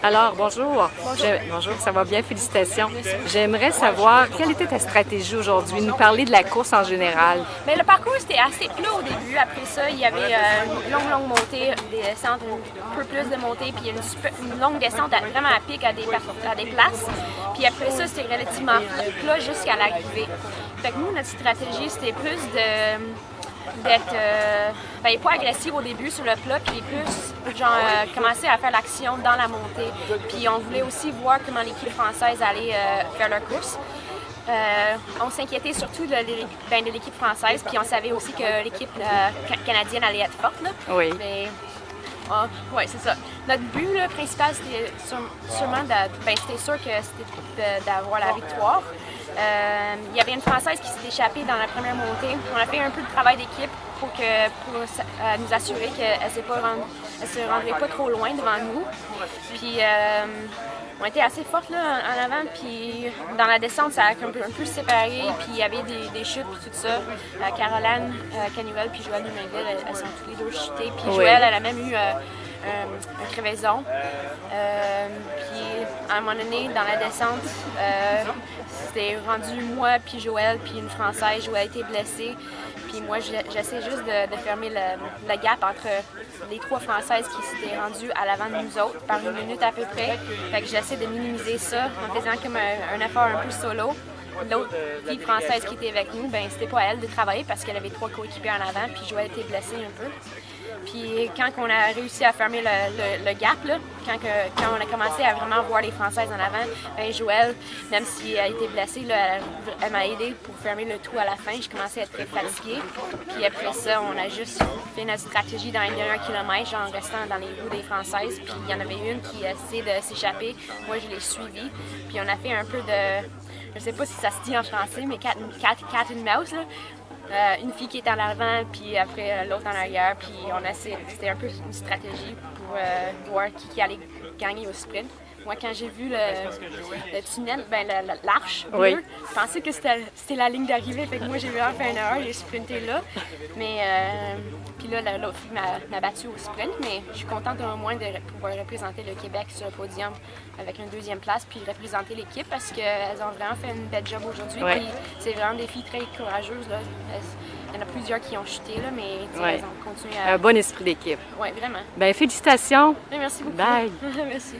Alors, bonjour. Bonjour. Bonjour, ça va bien, félicitations. J'aimerais savoir quelle était ta stratégie aujourd'hui, nous parler de la course en général. Mais le parcours c'était assez plat au début. Après ça, il y avait une longue montée, des descentes, un peu plus de montée, puis une longue descente vraiment à pic à des places. Puis après ça, c'était relativement plat jusqu'à l'arrivée. Fait que nous, notre stratégie, c'était plus d'être pas agressive au début sur le plat, puis plus commencer à faire l'action dans la montée. Puis on voulait aussi voir comment l'équipe française allait faire leur course. On s'inquiétait surtout de l'équipe française, puis on savait aussi que l'équipe canadienne allait être forte. Là. Oui. Mais, oui, c'est ça. Notre but là, principal, c'était sûrement c'était sûr que c'était d'avoir la victoire. Il y avait une Française qui s'est échappée dans la première montée. On a fait un peu de travail d'équipe pour nous assurer qu'elle ne se rendrait pas trop loin devant nous. Puis on était assez fortes là, en avant, puis dans la descente, ça a un peu séparé, puis il y avait des chutes, puis tout ça. Caroline Canuel puis Joëlle Dumainville, elles sont toutes les deux chutées. Puis Joëlle, elle a même eu une crevaison. Puis à un moment donné, dans la descente, c'était rendu moi, puis Joëlle, puis une Française. Joëlle était blessée. Puis moi, j'essaie juste de fermer le gap entre les trois Françaises qui s'étaient rendues à l'avant de nous autres par une minute à peu près. Fait que j'essaie de minimiser ça en faisant comme un effort un peu solo. L'autre fille française qui était avec nous, ben c'était pas à elle de travailler parce qu'elle avait trois coéquipiers en avant, puis Joëlle était blessée un peu. Puis quand on a réussi à fermer le gap, là, quand on a commencé à vraiment voir les Françaises en avant, ben Joëlle, même si elle était blessée, là, elle m'a aidé pour fermer le tout à la fin. Je commençais à être très fatiguée. Puis après ça, on a juste fait notre stratégie dans les derniers kilomètres, en restant dans les roues des Françaises. Puis il y en avait une qui a essayé de s'échapper. Moi, je l'ai suivie. Puis on a fait un peu de... Je sais pas si ça se dit en français, mais cat and mouse, là. Une fille qui est en avant, puis après l'autre en arrière, puis c'était un peu une stratégie pour voir qui allait gagner au sprint. Moi, quand j'ai vu le tunnel, l'arche bleue, je pensais que c'était la ligne d'arrivée, fait que moi j'ai vraiment fait une erreur, j'ai sprinté là. Mais puis là, l'autre fille m'a battu au sprint, mais je suis contente au moins de pouvoir représenter le Québec sur le podium avec une deuxième place, puis représenter l'équipe parce qu'elles ont vraiment fait une belle job aujourd'hui. Ouais. Puis c'est vraiment des filles très courageuses. Là. Il y en a plusieurs qui ont chuté, là, mais elles ont continué à... Un bon esprit d'équipe. Oui, vraiment. Bien, félicitations. Merci beaucoup. Bye. Merci.